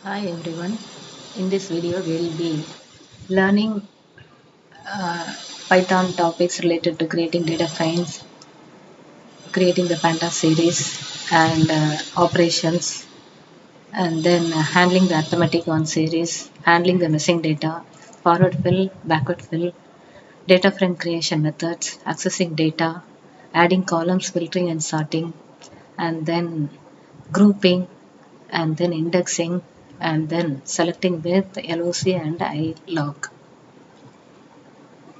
Hi everyone. In this video, we will be learning uh, Python topics related to creating data frames, creating the Panda series, and operations, and then handling the arithmetic on series, handling the missing data, forward fill, backward fill, data frame creation methods, accessing data, adding columns, filtering and sorting, and then grouping, and then indexing, and then selecting with LOC and ilog.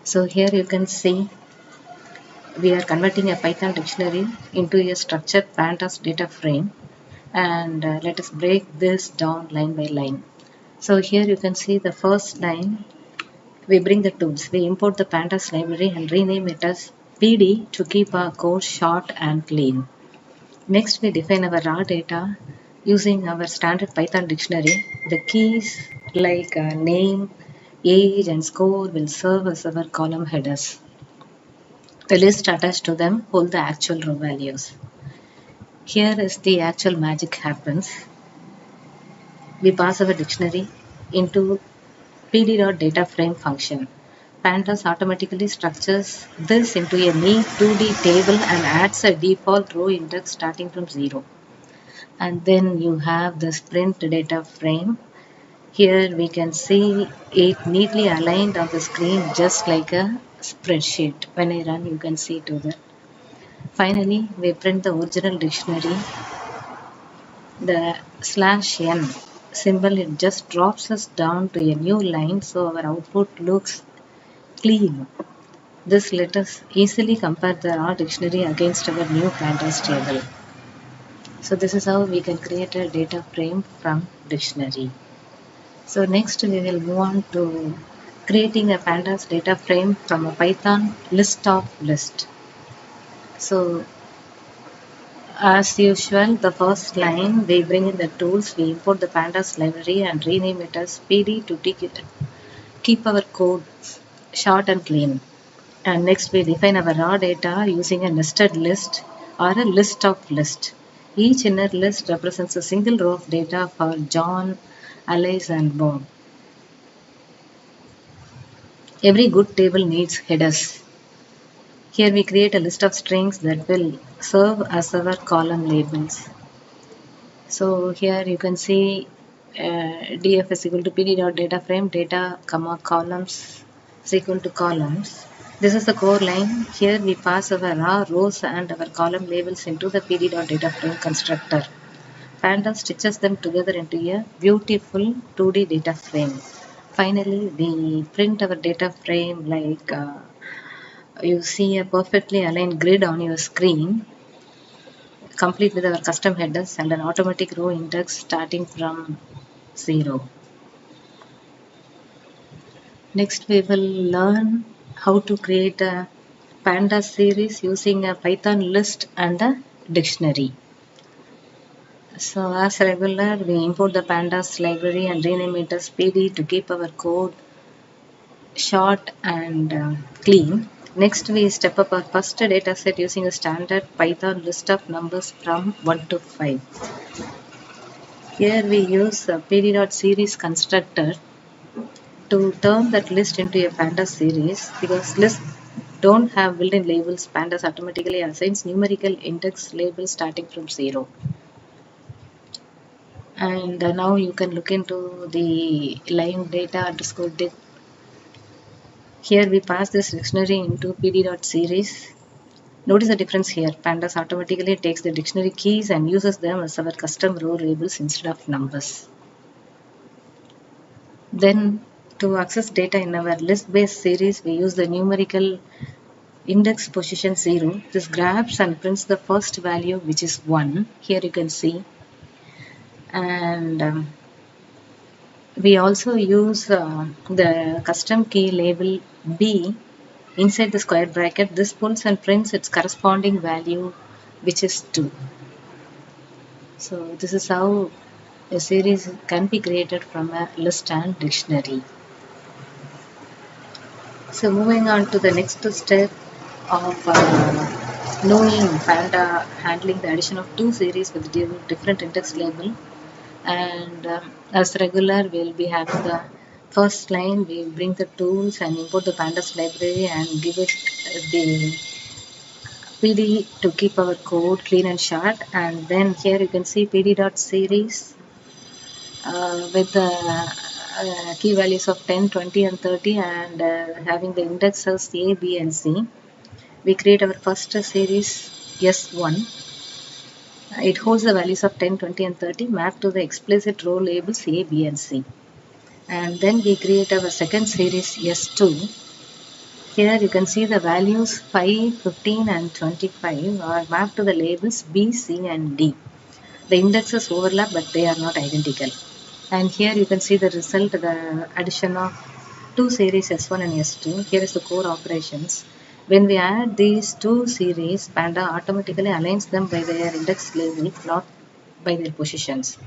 So here you can see we are converting a Python dictionary into a structured pandas data frame, and let us break this down line by line. So here you can see the first line. We bring the tools. We import the pandas library and rename it as PD to keep our code short and clean. Next, we define our raw data using our standard Python dictionary. The keys like name, age, and score will serve as our column headers. The list attached to them hold the actual row values. Here is the actual magic happens. We pass our dictionary into pd.dataframe function. Pandas automatically structures this into a neat 2D table and adds a default row index starting from 0. And then you have this print data frame. Here we can see it neatly aligned on the screen just like a spreadsheet. When I run, you can see to that. Finally, we print the original dictionary. The /n symbol, it just drops us down to a new line so our output looks clean. This let us easily compare the raw dictionary against our new pandas table. So this is how we can create a data frame from dictionary. So next we will move on to creating a pandas data frame from a Python list of list. So as usual, the first line, we bring in the tools, we import the pandas library and rename it as PD to keep our code short and clean. And next we define our raw data using a nested list or a list of list. Each inner list represents a single row of data for John, Alice and Bob. Every good table needs headers. Here we create a list of strings that will serve as our column labels. So here you can see df is equal to pd.dataframe data comma columns is equal to columns. This is the core line. Here we pass our raw rows and our column labels into the pd.dataframe constructor. Panda stitches them together into a beautiful 2D data frame. Finally, we print our data frame like you see a perfectly aligned grid on your screen, complete with our custom headers and an automatic row index starting from 0. Next, we will learn how to create a Panda series using a Python list and a dictionary. So as regular, we import the pandas library and rename it as PD to keep our code short and clean. Next, we step up our first dataset using a standard Python list of numbers from 1 to 5. Here we use a pd.series constructor to turn that list into a pandas series. Because lists don't have built-in labels, pandas automatically assigns numerical index labels starting from 0. And now you can look into the line data underscore div. Here we pass this dictionary into pd.series. Notice the difference here. Pandas automatically takes the dictionary keys and uses them as our custom row labels instead of numbers. Then to access data in our list-based series, we use the numerical index position 0. This grabs and prints the first value, which is 1. Here you can see. And we also use the custom key label B inside the square bracket. This pulls and prints its corresponding value, which is 2. So this is how a series can be created from a list and dictionary. So moving on to the next step of knowing Panda handling the addition of two series with different index label. And as regular, we'll be having the first line. We bring the tools and import the pandas library and give it the PD to keep our code clean and short. And then here you can see pd.series with the key values of 10, 20, and 30, and having the indexes A, B, and C. We create our first series S1. It holds the values of 10, 20, and 30 mapped to the explicit row labels A, B, and C. And then we create our second series S2. Here you can see the values 5, 15, and 25 are mapped to the labels B, C, and D. The indexes overlap, but they are not identical. And here you can see the result, the addition of two series S1 and S2. Here is the core operations. When we add these two series, Panda automatically aligns them by their index label, not by their positions.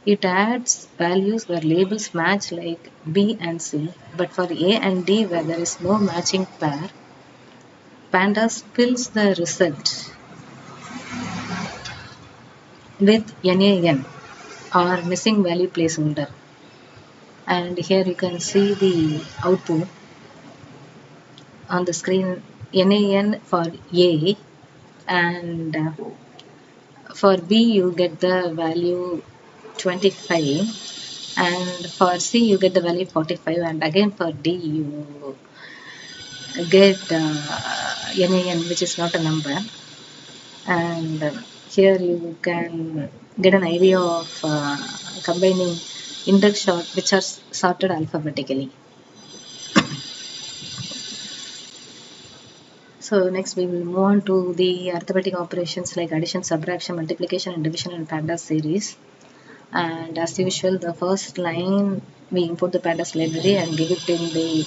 It adds values where labels match like B and C, but for A and D where there is no matching pair, Pandas fills the result with NaN or missing value placeholder. And here you can see the output on the screen. NaN for A, and for B you get the value 25, and for C you get the value 45, and again for D you get NaN, which is not a number. And here you can get an idea of combining index sort which are sorted alphabetically. So next we will move on to the arithmetic operations like addition, subtraction, multiplication, and division in Pandas series. And as usual, the first line we import the Pandas library and give it in the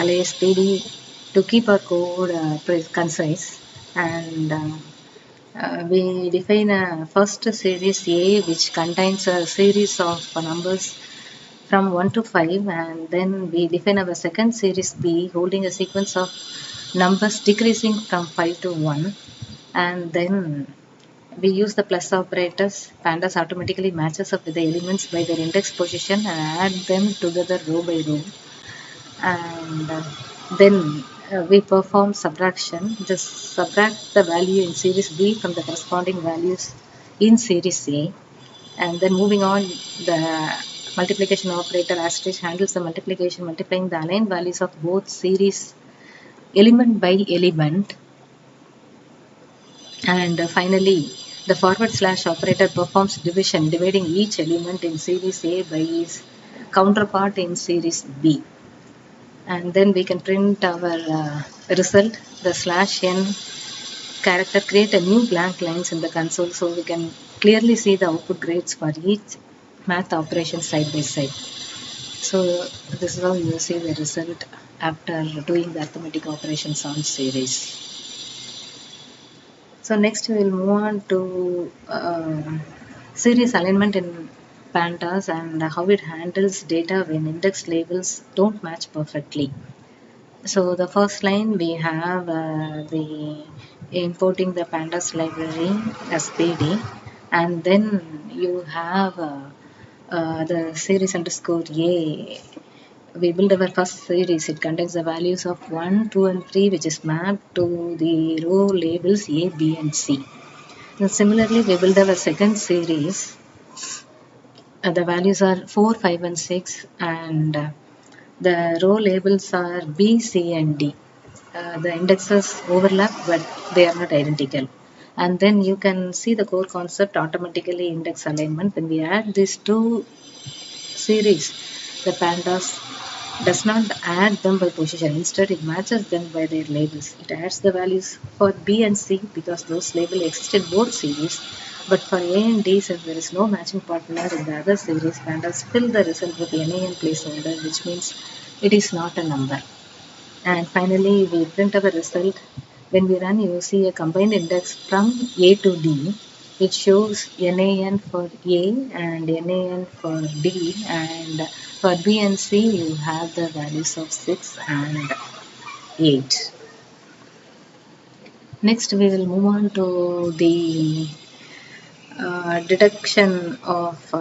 alias PD to keep our code concise. And we define a first series A, which contains a series of numbers from 1 to 5, and then we define our second series B holding a sequence of numbers decreasing from 5 to 1, and then we use the plus operators. Pandas automatically matches up with the elements by their index position and add them together row by row. And then we perform subtraction. Just subtract the value in series B from the corresponding values in series A. And then moving on, the multiplication operator asterisk handles the multiplication, multiplying the aligned values of both series element by element. And finally, the forward slash operator performs division, dividing each element in series A by its counterpart in series B. And then we can print our result. The slash n character create a new blank lines in the console, so we can clearly see the output grades for each math operation side by side. So this is how you see the result after doing the arithmetic operations on series. So next we will move on to series alignment in Pandas and how it handles data when index labels don't match perfectly. So the first line we have the importing the Pandas library as PD, and then you have the series underscore A. We build our first series. It contains the values of 1, 2, and 3, which is mapped to the row labels A, B, and C. And similarly, we build our second series. The values are 4, 5, and 6, and the row labels are B, C, and D. The indexes overlap, but they are not identical. And then you can see the core concept automatically index alignment. When we add these two series, the Pandas does not add them by position. Instead, it matches them by their labels. It adds the values for B and C because those labels exist in both series. But for A and D, since there is no matching partner in the other series, Pandas fill the result with NaN placeholder, which means it is not a number. And finally, we print our result. When we run, you see a combined index from A to D. It shows NaN for A and NaN for D, and for B and C you have the values of 6 and 8. Next we will move on to the deduction of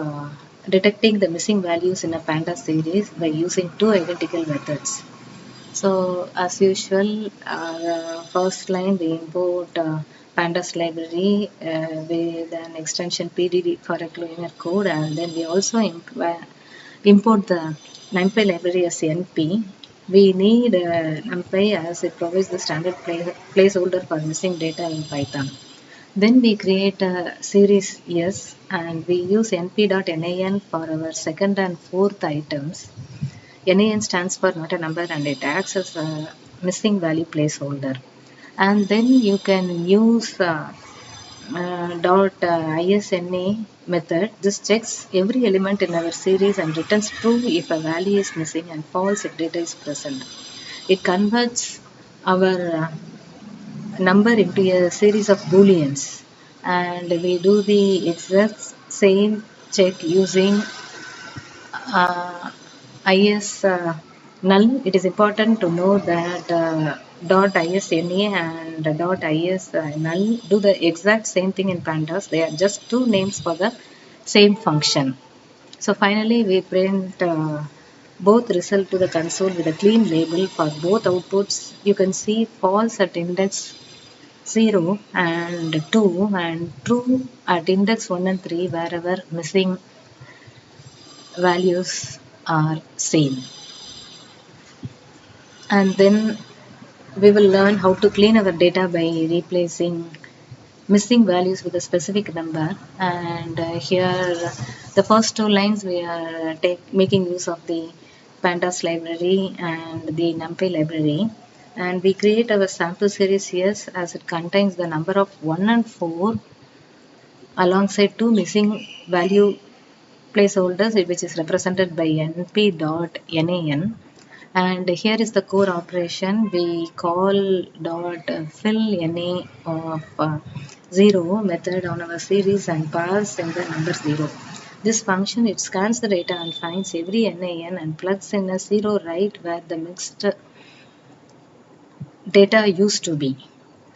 detecting the missing values in a Pandas series by using two identical methods. So as usual, first line we import Pandas library with an extension PDD for a cleaner code, and then we also import the NumPy library as NP. We need NumPy as it provides the standard placeholder for missing data in Python. Then we create a series S and we use np.nan for our second and fourth items. NaN stands for not a number and it acts as a missing value placeholder. And then you can use .isna method. This checks every element in our series and returns true if a value is missing and false if data is present. It converts our number into a series of booleans, and we do the exact same check using is null. It is important to know that .isna and .is null do the exact same thing in pandas. They are just two names for the same function. So finally we print both result to the console with a clean label for both outputs. You can see false at index 0 and 2 and true at index 1 and 3 wherever missing values are same. And then we will learn how to clean our data by replacing missing values with a specific number. And here the first two lines we are making use of the pandas library and the numpy library, and we create our sample series here as it contains the number of 1 and 4 alongside two missing value placeholders which is represented by np.nan. And here is the core operation. We call fill na of 0 method on our series and pass in the number 0. This function, it scans the data and finds every NaN and plugs in a 0 right where the mixed data used to be,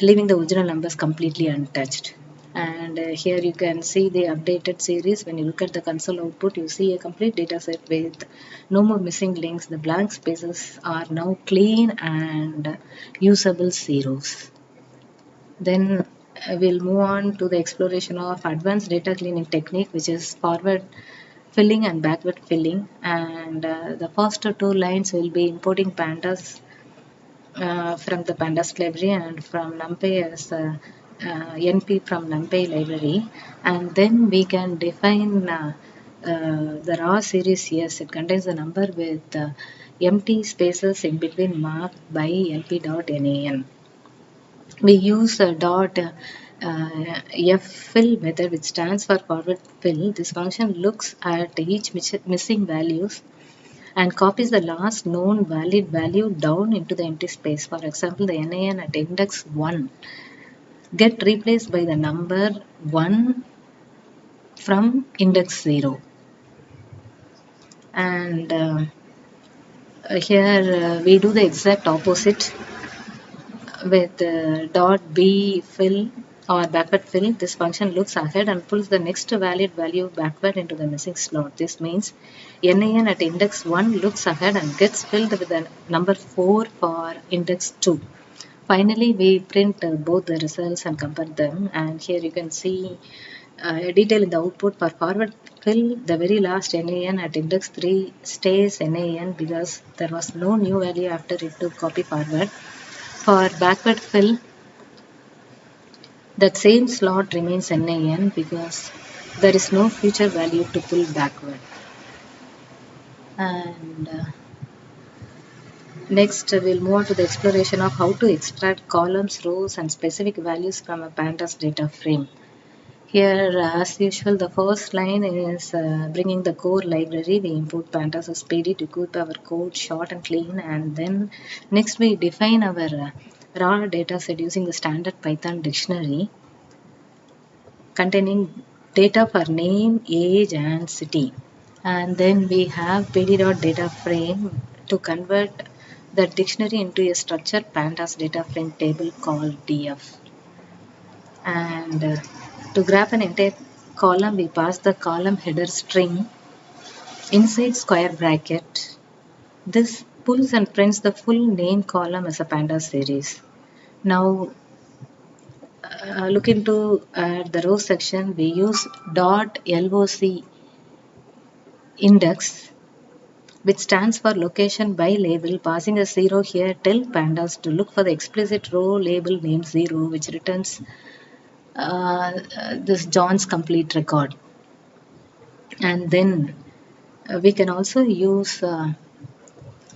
leaving the original numbers completely untouched. And here you can see the updated series. When you look at the console output, you see a complete data set with no more missing links. The blank spaces are now clean and usable zeros. Then we'll move on to the exploration of advanced data cleaning technique, which is forward filling and backward filling. And the first two lines will be importing pandas from the pandas library and from numpy as np from numpy library, and then we can define the raw series. Yes, it contains the number with empty spaces in between marked by np.nan. We use ffill method, which stands for forward fill. This function looks at each missing values and copies the last known valid value down into the empty space. For example, the NaN at index 1 get replaced by the number 1 from index 0. And here we do the exact opposite with .b fill or backward fill. This function looks ahead and pulls the next valid value backward into the missing slot. This means NaN at index 1 looks ahead and gets filled with the number 4 for index 2. Finally, we print both the results and compare them. And here you can see a detail in the output. For forward fill, the very last NaN at index 3 stays NaN because there was no new value after it to copy forward. For backward fill, that same slot remains NaN because there is no future value to pull backward. And next we'll move on to the exploration of how to extract columns, rows and specific values from a pandas data frame. Here, as usual, the first line is bringing the core library. We import pandas as PD to keep our code short and clean, and then next we define our raw data set using the standard Python dictionary containing data for name, age and city. And then we have pd.data frame to convert the dictionary into a structured pandas data frame table called df. And to grab an entire column, we pass the column header string inside square bracket, this pulls and prints the full name column as a pandas series. Now look into the row section. We use .loc index, which stands for location by label. Passing a 0 here, tell pandas to look for the explicit row label named 0, which returns this John's complete record. And then we can also use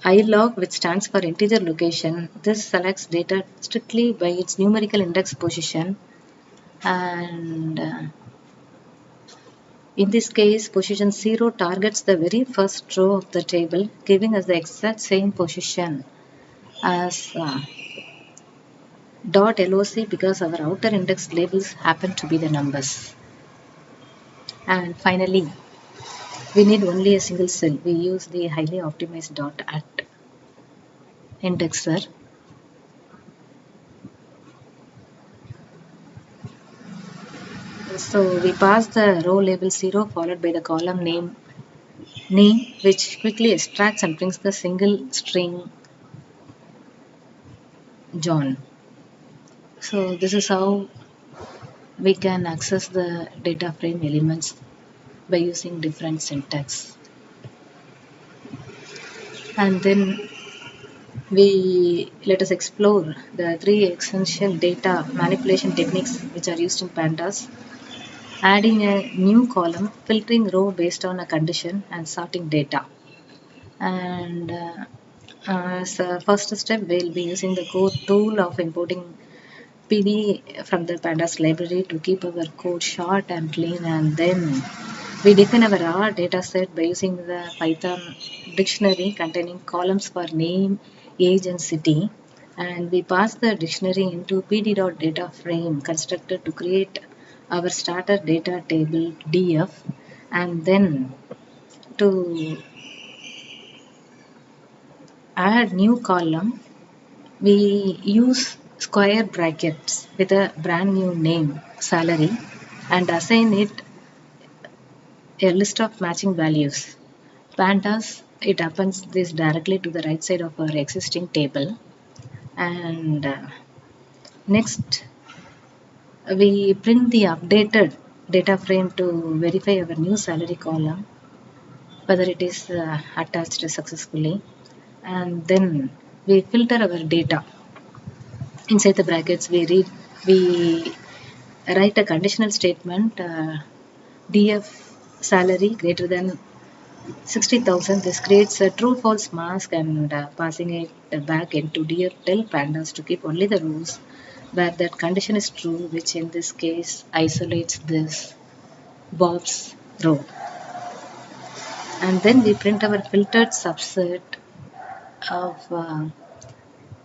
ilog, which stands for integer location. This selects data strictly by its numerical index position, and in this case position 0 targets the very first row of the table, giving us the exact same position as .loc, because our outer index labels happen to be the numbers. And finally, we need only a single cell. We use the highly optimized .at indexer. So we pass the row label 0 followed by the column name, which quickly extracts and brings the single string John. So this is how we can access the data frame elements by using different syntax. And then let us explore the 3 essential data manipulation techniques which are used in pandas: adding a new column, filtering row based on a condition, and sorting data. And as a first step, we'll be using the core tool of importing PD from the pandas library to keep our code short and clean. And then we define our raw data set by using the Python dictionary containing columns for name, age, and city. And we pass the dictionary into pd.data frame constructor to create our starter data table df. And then to add new column, we use square brackets with a brand new name, salary, and assign it a list of matching values. Pandas, it appends this directly to the right side of our existing table. And next, we print the updated data frame to verify our new salary column, whether it is attached successfully. And then we filter our data. Inside the brackets, we write a conditional statement, df salary greater than 60,000. This creates a true false mask, and passing it back into df tell pandas to keep only the rows where that condition is true, which in this case isolates this Bob's row. And then we print our filtered subset of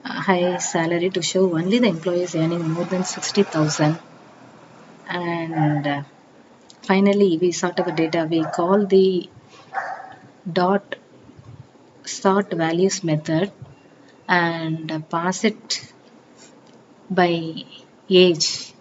high salary to show only the employees earning more than 60,000. And finally, we sort our data. We call the dot sort values method and pass it by age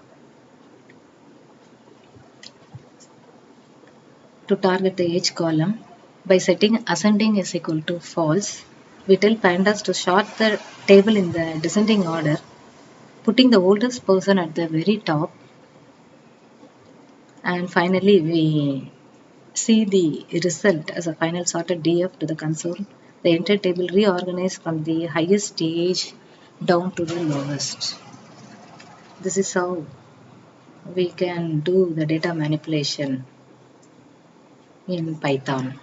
to target the age column. By setting ascending is equal to false, we tell pandas to sort the table in the descending order, putting the oldest person at the very top. And finally, we see the result as a final sorted df to the console. The entire table reorganized from the highest age down to the lowest. This is how we can do the data manipulation in Python.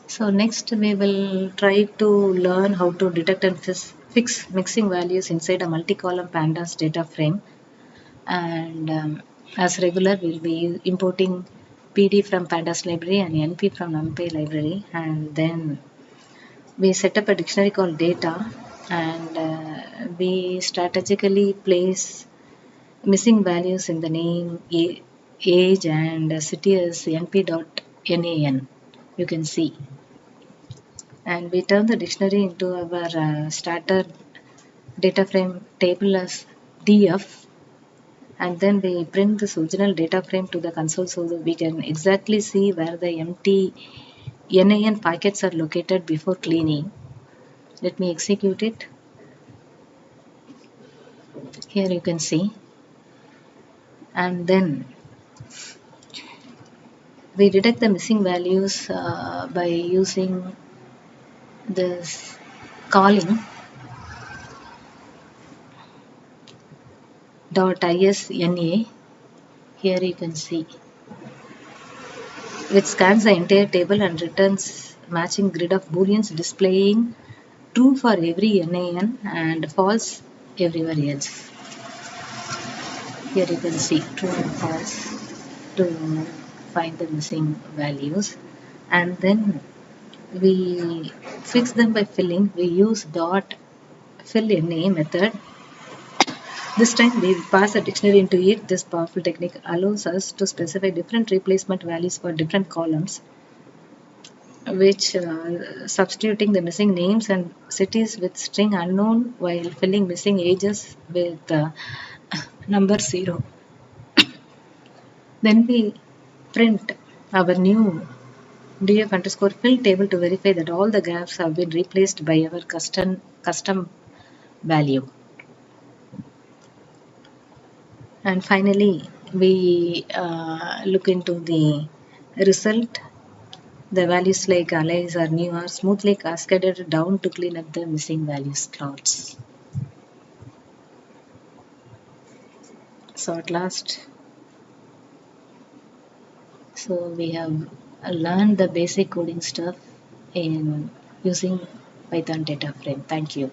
So next we will try to learn how to detect and fix mixing values inside a multi-column pandas data frame. And as regular, we'll be importing PD from pandas library and NP from NumPy library. And then we set up a dictionary called data, and we strategically place missing values in the name, age, and city as np.nan. You can see. And we turn the dictionary into our starter data frame table as df, and then we print this original data frame to the console so that we can exactly see where the empty NAN packets are located before cleaning. Let me execute it. Here you can see, and then we detect the missing values by using this calling .isna. Here you can see, which scans the entire table and returns matching grid of booleans displaying true for every NAN and false everywhere else. Here you can see true and false to find the missing values, and then we fix them by filling. We use dot fill NA method. This time we pass a dictionary into it. This powerful technique allows us to specify different replacement values for different columns, which substituting the missing names and cities with string unknown while filling missing ages with number 0. Then we print our new df underscore fill table to verify that all the gaps have been replaced by our custom value. And finally, we look into the result. The values like alias or new are smoothly cascaded down to clean up the missing value slots. So at last, we have learned the basic coding stuff in using Python data frame. Thank you.